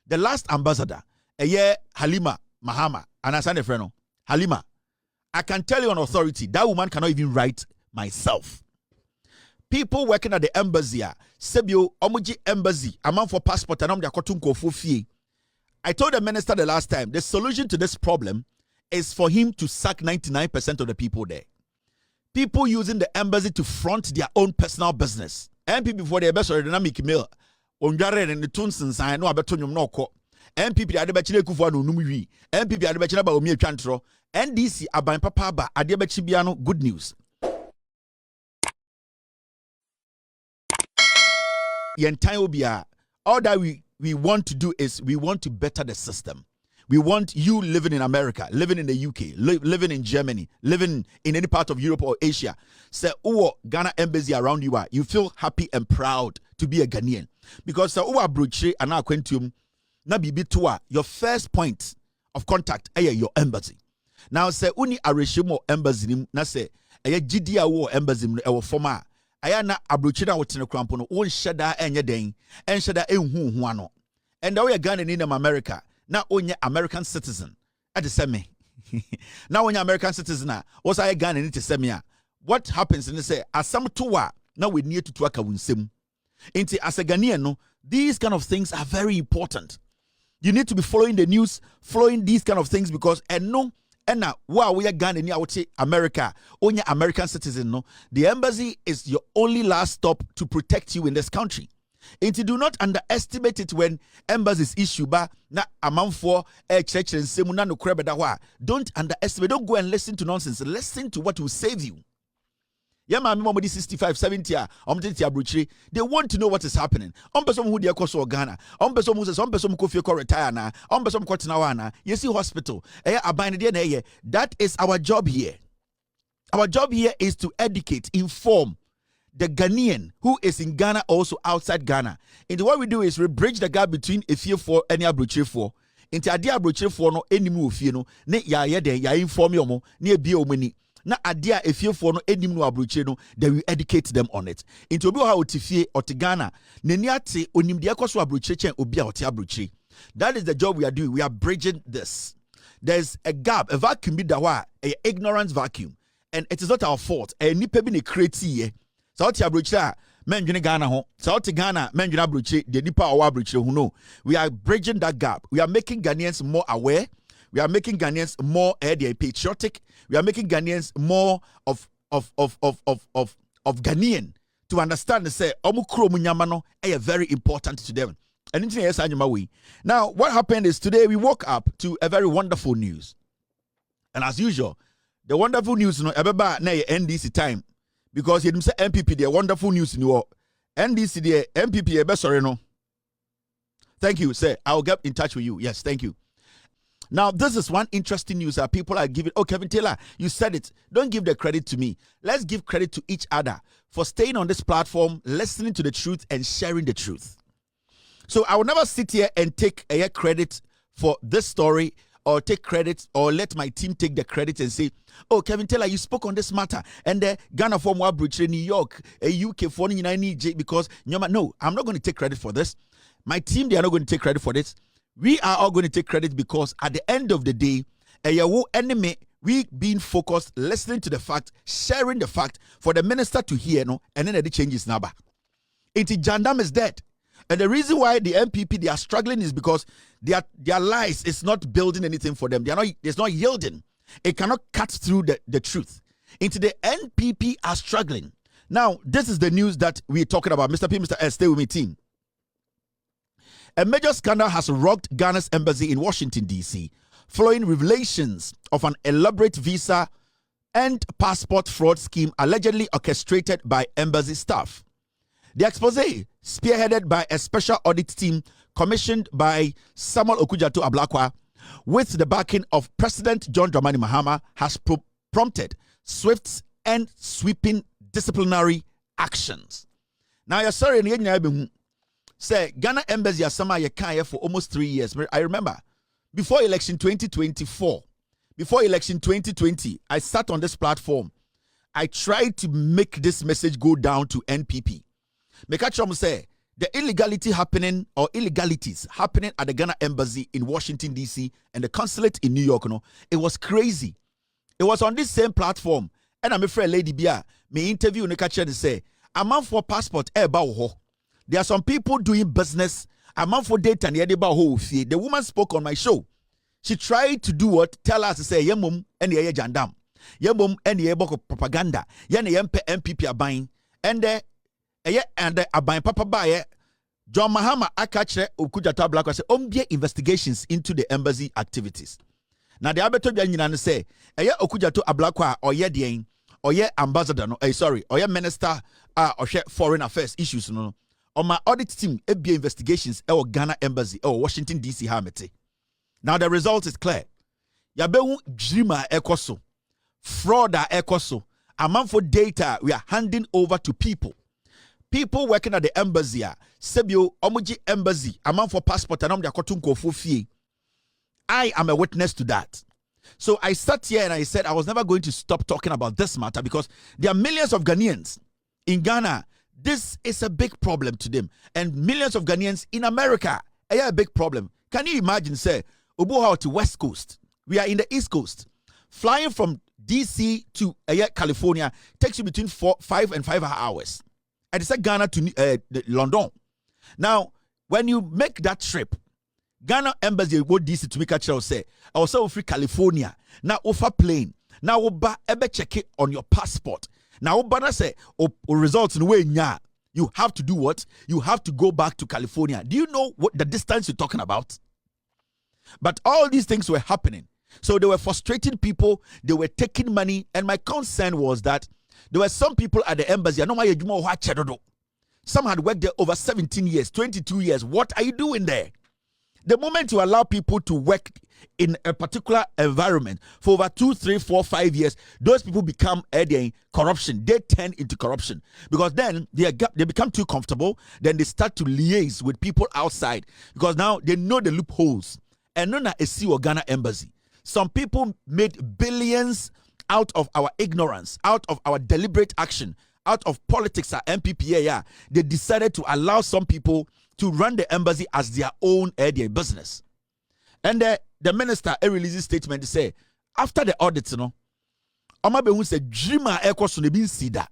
The last ambassador, Halima Mahama, and I signed a friend, Halima. I can tell you on authority, that woman cannot even write myself. People working at the embassy, Sebio, Omuji Embassy, amount for passport, and I told the minister the last time, the solution to this problem is for him to sack 99% of the people there. People using the embassy to front their own personal business. MPP for the best dynamic mail. Onjare and the Tunsons, I know about Tonyum Noko. MPP at the Bachelor Kufa no Numi. MPP at the Bachelor Baumia Chantro. NDC Aban Papa Ba Adiabachibiano. Good news. All that we want to do is we want to better the system. We want you living in America, living in the UK, living in Germany, living in any part of Europe or Asia. Say, Ghana embassy around you are. You feel happy and proud to be a Ghanaian. Because Broche and our Quentium, na bibi toa, your first point of contact is your embassy. Now say uni areshimo embassy na say GDA wo embassy e former. Aya na Abroche na wotene krampo no won hyeda enye den en hyeda enhu hu ano. And now we are Ghanaian in America. Now onye American citizen at the same. Now onye American citizen was I Ghanaian in the same. What happens in the say as some toa now we need to twaka winsem. Inti as a Ghanaian no, these kind of things are very important. You need to be following the news, following these kind of things because no and now while we are Ghanaian I would say America, only American citizen no, the embassy is your only last stop to protect you in this country. And do not underestimate it when embassies issue ba na amount for church and semuna no krebe. Don't underestimate, don't go and listen to nonsense. Listen to what will save you. Yeah, my mom 65, 70 they want to know what is happening. Person who they call Ghana. Person who says person who retire na. Person who you see hospital. That is our job here. Our job here is to educate, inform the Ghanaian who is in Ghana, also outside Ghana. And what we do is we bridge the gap between Efie4 and Abroche4. Into Adia Abroche4 no enimu Efie no ne ya den ya inform yomo ne ebie omani. Na Adia Efie4 no enimu no Abroche no, then we educate them on it. Into obi ha otifie oti Ghana ne ni ate onimde akoso Abroche chen obi a oti Abroche. That is the job we are doing. We are bridging this. There's a gap, a vacuum be dawa, a ignorance vacuum, and it is not our fault. A nipa bi ne create South Abroche, men Ghana ho. South Ghana, men Abroche, the nipa or Abroche who know. We are bridging that gap. We are making Ghanaians more aware. We are making Ghanaians more patriotic. We are making Ghanaians more of Ghanaian to understand and say omukro munyamano is very important to them. And now, what happened is today we woke up to a very wonderful news. And as usual, the wonderful news no ebeba na NDC time. Because he say MPP, the wonderful news in your NDC, the MPP, sorry, no. Thank you, sir. I'll get in touch with you. Yes, thank you. Now, this is one interesting news that people are giving. Oh, Kevin Taylor, you said it. Don't give the credit to me. Let's give credit to each other for staying on this platform, listening to the truth, and sharing the truth. So I will never sit here and take a credit for this story or take credit or let my team take the credit and say, oh, Kevin Taylor, you spoke on this matter. And the Ghana from Wabridge, New York, a UK for because no, I'm not going to take credit for this. My team, they are not going to take credit for this. We are all going to take credit because at the end of the day, enemy, we being focused, listening to the fact, sharing the fact for the minister to hear, no, and then the changes number. Jandam is dead. And the reason why the MPP, they are struggling is because their lies is not building anything for them. It's not yielding. It cannot cut through the truth. Into the NPP are struggling. Now, this is the news that we're talking about. Mr. P, Mr. S, stay with me, team. A major scandal has rocked Ghana's embassy in Washington, D.C., following revelations of an elaborate visa and passport fraud scheme allegedly orchestrated by embassy staff. The expose, spearheaded by a special audit team commissioned by Samuel OKUDZETO Ablakwa, with the backing of President John Dramani Mahama, has prompted swift and sweeping disciplinary actions. Now, you're sorry, say Ghana embassy has some for almost 3 years. I remember before election 2024, before election 2020, I sat on this platform. I tried to make this message go down to NPP. Make a say the illegality happening or illegalities happening at the Ghana embassy in Washington D.C. and the consulate in New York, it was crazy. It was on this same platform, and I'm afraid Lady Bia me interview in the catcher and say, a man for passport there are some people doing business. A man for data and the woman spoke on my show. She tried to do what? Tell us to say, Yemum and the jandam. Yemum and the propaganda. Yan MPP are buying. And the buying papa buy John Mahama Akache OKUDZETO Black say investigations into the embassy activities. Now the abeto and say, OKUDZETO Ablakwa or ye ambassador or minister or foreign affairs issues no. On my audit team, FBA investigations at Ghana embassy or Washington D.C. Hamete. Now the result is clear. Yabewu dreamer ekoso, fraud ekoso. Amount for data we are handing over to people. People working at the embassy, Sebio Omuji embassy, amount for passport and I am a witness to that. So I sat here and I said I was never going to stop talking about this matter because there are millions of Ghanaians in Ghana. This is a big problem to them. And millions of Ghanaians in America, a big problem. Can you imagine, say, Obuha to West Coast. We are in the East Coast. Flying from DC to California takes you between 5 and 5 hours. And it's Ghana to London. Now, when you make that trip, Ghana embassy go DC to make a child say, I was so free California. Now, offer plane. Now, oba ebe check it on your passport. Now, Obana say, results in the way, you have to do what? You have to go back to California. Do you know what the distance you're talking about? But all these things were happening. So they were frustrating people. They were taking money. And my concern was that there were some people at the embassy. Some had worked there over 17 years, 22 years. What are you doing there? The moment you allow people to work in a particular environment for over 2, 3, 4, 5 years, those people become corruption. They turn into corruption because then they become too comfortable. Then they start to liaise with people outside because now they know the loopholes. And none is Ghana embassy. Some people made billions out of our ignorance, out of our deliberate action, out of politics at MPPA. They decided to allow some people to run the embassy as their own business. And the minister released a statement to say, after the audit, Omabehu said, dreamer ekos ne bin sida.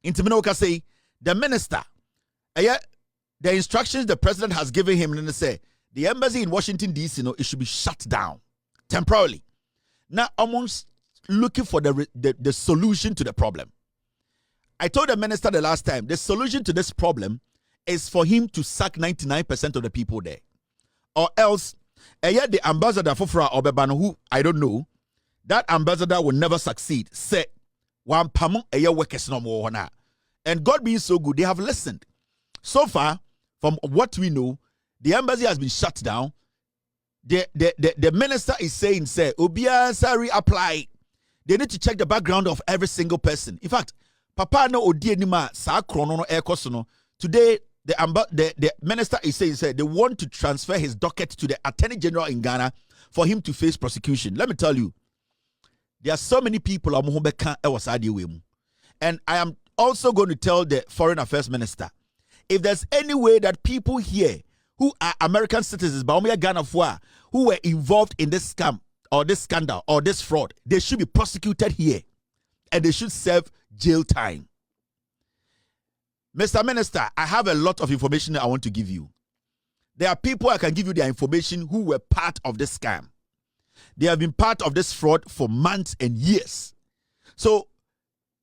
Intiminoka say, the minister, the instructions the president has given him, and say, the embassy in Washington, D.C., it should be shut down temporarily. Now, almost looking for the solution to the problem. I told the minister the last time, the solution to this problem is for him to sack 99% of the people there. Or else, the ambassador for Obebano, who I don't know, that ambassador will never succeed. Say, one pamon workers no more. And God being so good, they have listened. So far, from what we know, the embassy has been shut down. The minister is saying, say, Obia Sari apply. They need to check the background of every single person. In fact, Papa no odi anima sa krono no ekoso. Today, the minister is saying they want to transfer his docket to the Attorney General in Ghana for him to face prosecution. Let me tell you, there are so many people. And I am also going to tell the Foreign Affairs Minister, if there's any way that people here who are American citizens, Ghana who were involved in this scam or this scandal or this fraud, they should be prosecuted here and they should serve jail time. Mr. Minister, I have a lot of information that I want to give you. There are people I can give you their information who were part of this scam. They have been part of this fraud for months and years. So,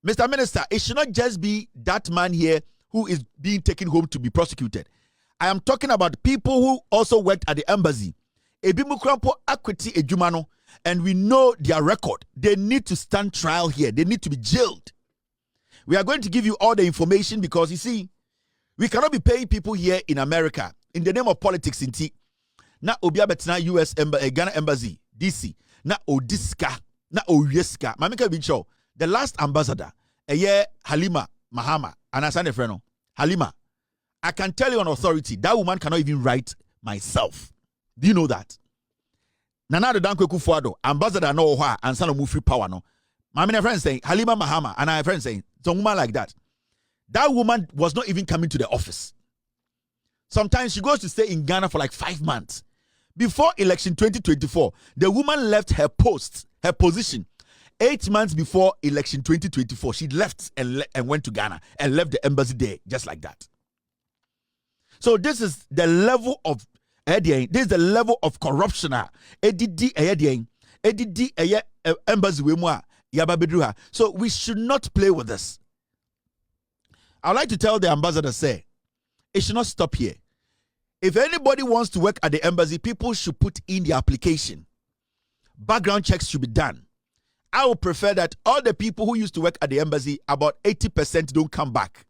Mr. Minister, it should not just be that man here who is being taken home to be prosecuted. I am talking about people who also worked at the embassy. Ebimukrampo Akweti Ejumano, and we know their record. They need to stand trial here. They need to be jailed. We are going to give you all the information because, you see, we cannot be paying people here in America in the name of politics in T. Na Obia Betna US Ghana Embassy, DC. Na Odiska, na Oyeska. Mamika Bicho, the last ambassador, Halima Mahama, and Asane Freno. Halima, I can tell you on authority, that woman cannot even write myself. Do you know that? Nana de Danko Kufuado, ambassador no wa, and Sano Mufi Power no. My friend saying Halima Mahama, and I have friends saying some woman like that. That woman was not even coming to the office. Sometimes she goes to stay in Ghana for like 5 months. Before election 2024, the woman left her post, her position, 8 months before election 2024. She left and went to Ghana and left the embassy there just like that. So this is the level of corruption. So we should not play with this. I'd like to tell the ambassador, say, it should not stop here. If anybody wants to work at the embassy, people should put in the application. Background checks should be done. I would prefer that all the people who used to work at the embassy, about 80% don't come back.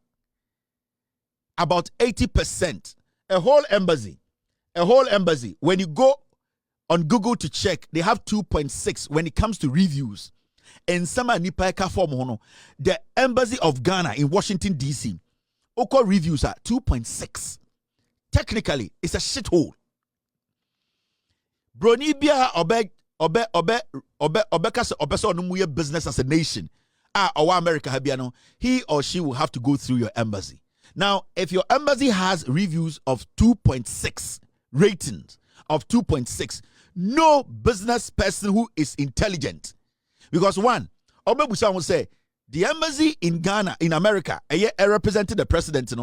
About 80%. A whole embassy. When you go on Google to check, they have 2.6 when it comes to reviews. And the embassy of Ghana in Washington, D.C., Oko reviews are 2.6. Technically, it's a shithole. Bronibia obe business as a nation. Our America habiano, he or she will have to go through your embassy. Now, if your embassy has reviews of 2.6, ratings of 2.6, no business person who is intelligent. Because one, Obebusa will say, the embassy in Ghana, in America, representing the president,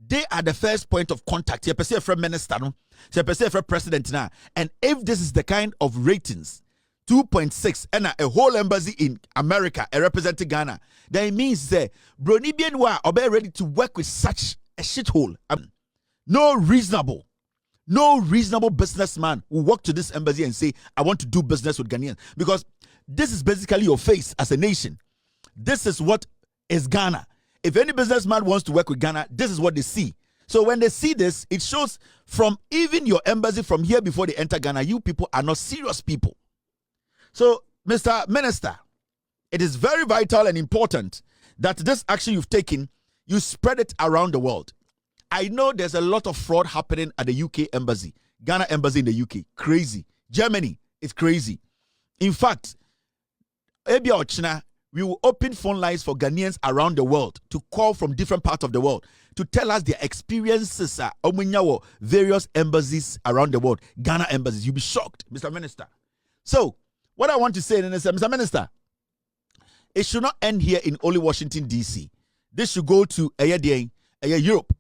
they are the first point of contact. You perceive from minister, you perceive from president now. And if this is the kind of ratings, 2.6, and a whole embassy in America representing Ghana, then it means that Bronibian are ready to work with such a shithole. No reasonable businessman will walk to this embassy and say, I want to do business with Ghanaians. Because this is basically your face as a nation. This is what is Ghana. If any businessman wants to work with Ghana, this is what they see. So when they see this, it shows from even your embassy from here before they enter Ghana, you people are not serious people. So, Mr. Minister, it is very vital and important that this action you've taken, you spread it around the world. I know there's a lot of fraud happening at the UK embassy, Ghana embassy in the UK. Crazy. Germany is crazy. In fact, Ebia Ochina, we will open phone lines for Ghanaians around the world to call from different parts of the world to tell us their experiences at various embassies around the world. Ghana embassies. You'll be shocked, Mr. Minister. So, what I want to say is, Mr. Minister, it should not end here in only Washington, D.C. This should go to Europe.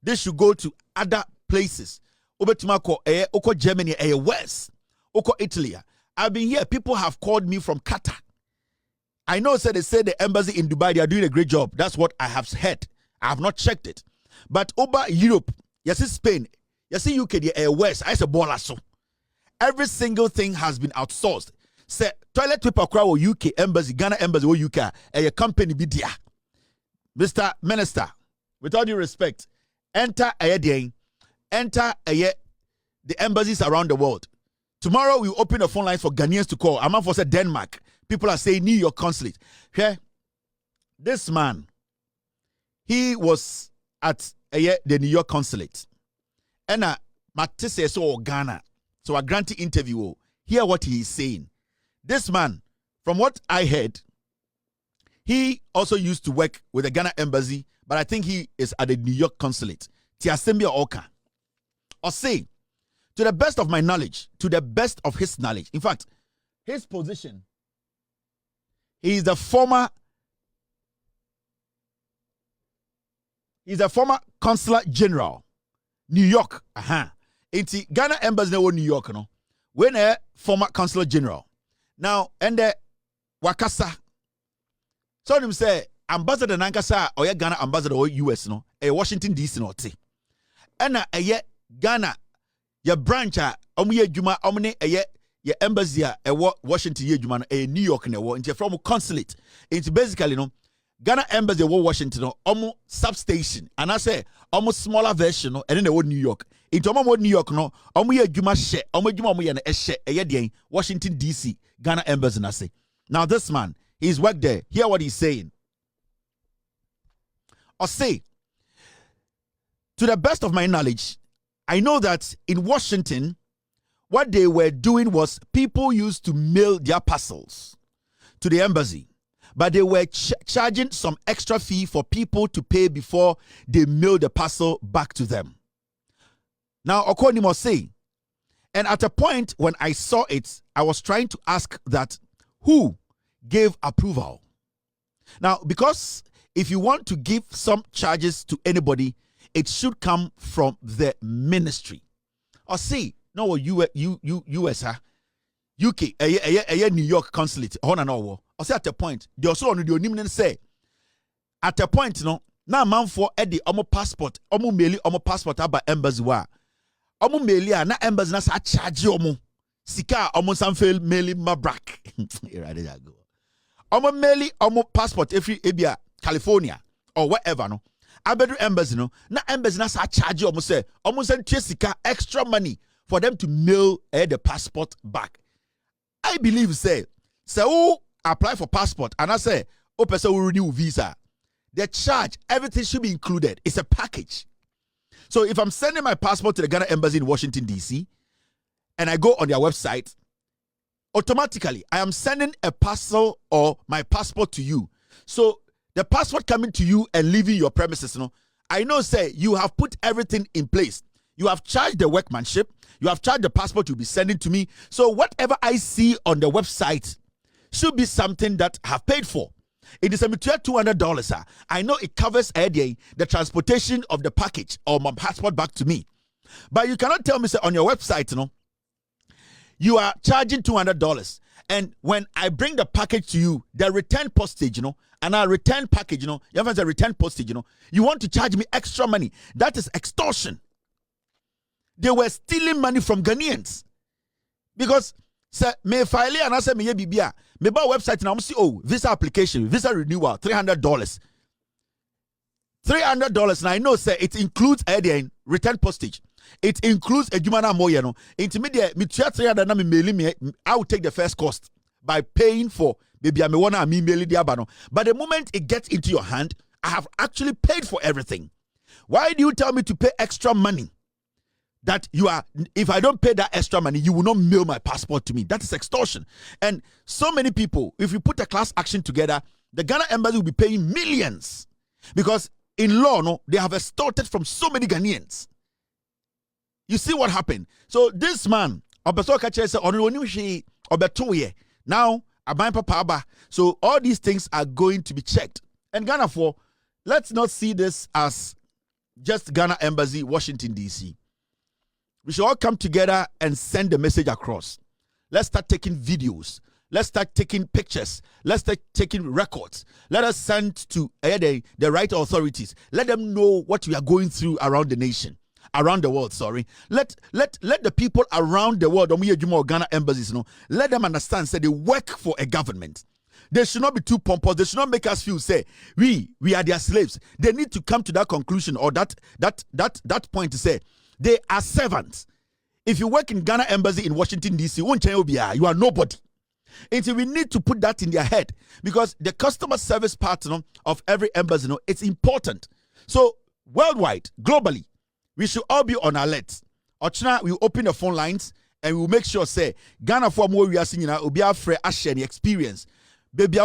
This should go to other places. Oko Germany, West, Oko Italy. I've been here. People have called me from Qatar. I know, they say the embassy in Dubai, they are doing a great job. That's what I have heard. I have not checked it. But over Europe, you see Spain, you see UK, the West, I say Bolaso. Every single thing has been outsourced. Say toilet paper crowd UK embassy, Ghana embassy or UK, a company be there. Mr. Minister, with all due respect, enter the embassies around the world. Tomorrow we open the phone lines for Ghanaians to call. I'm for say Denmark. People are saying New York consulate. Okay? This man, he was at the New York consulate. And Matisse so Ghana. So I grant the interview. Hear what he is saying. This man, from what I heard, he also used to work with the Ghana embassy, but I think he is at the New York consulate. Tiasembia Oka. Or say, to the best of my knowledge, to the best of his knowledge, in fact, his position, he is the former consular general, New York. It's Ghana embassy in New York, no? When a former consular general. Now, and the Wakasa. So him say ambassador Nankasa or Ghana ambassador or US no, a Washington DC no te. And Ghana your branch omuye djuma omne your embassy Washington ye djuma no New York na wo nti from consulate. It's basically no Ghana embassy Washington no omu substation and I say omu smaller version no and then New York. Into omu New York no omu ye djuma she omu djuma omu ye na she den Washington DC Ghana embassy na say. Now this man, he's worked there. Hear what he's saying. Or say, to the best of my knowledge, I know that in Washington, what they were doing was people used to mail their parcels to the embassy, but they were charging some extra fee for people to pay before they mail the parcel back to them. Now, Okoni must say, and at a point when I saw it, I was trying to ask that who gave approval? Now, because if you want to give some charges to anybody, it should come from the ministry. Or see, no, US, UK, New York consulate, or say at a point, they also on the say, at a point, no, now man for Eddie, passport, maili, passport, about embassy wa. Melia na embassy na sa charge omo sika omo sanfel maili mabrak right there go maili passport every ebia California or wherever no abedu embassy no na embassy na sa charge omo say omo send sika extra money for them to mail the passport back. I believe say who apply for passport and I say o person will renew visa, the charge, everything should be included. It's a package. So if I'm sending my passport to the Ghana Embassy in Washington, D.C., and I go on their website, automatically I am sending a parcel or my passport to you. So the passport coming to you and leaving your premises, I know, say, you have put everything in place. You have charged the workmanship. You have charged the passport you'll be sending to me. So whatever I see on the website should be something that I have paid for. It is a $200. I know it covers the transportation of the package or my passport back to me. But you cannot tell me, say, on your website, you are charging $200. And when I bring the package to you, the return postage, and our return package, you have a return postage, you want to charge me extra money. That is extortion. They were stealing money from Ghanaians. Because say me file and I say me bibia me ba website now see visa application, visa renewal, $300. $300 now I know say it includes return postage. It includes a jumana moye no. Intermediate me $300 na me mail me I will take the first cost by paying for baby me wanna me mail the abano. But the moment it gets into your hand, I have actually paid for everything. Why do you tell me to pay extra money? That you are, if I don't pay that extra money, you will not mail my passport to me. That is extortion. And so many people, if you put a class action together, the Ghana Embassy will be paying millions. Because in law, they have extorted from so many Ghanaians. You see what happened? So this man, now, so all these things are going to be checked. And Ghana let's not see this as just Ghana Embassy, Washington, D.C. We should all come together and send the message across. Let's start taking videos. Let's start taking pictures. Let's start taking records. Let us send to the right authorities. Let them know what we are going through around the nation, around the world. Sorry. Let the people around the world, Ghana embassies, let them understand. Say they work for a government. They should not be too pompous. They should not make us feel say we are their slaves. They need to come to that conclusion or that point to say. They are servants. If you work in Ghana Embassy in Washington, D.C., you are nobody. And so we need to put that in their head because the customer service part of every embassy, it's important. So worldwide, globally, we should all be on alert. Ochna, we open the phone lines and we will make sure, say, Ghana for more we are seeing now, be our free experience. Baby,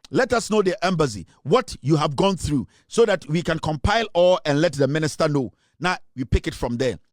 let us know the embassy, what you have gone through so that we can compile all and let the minister know. Now, we pick it from there.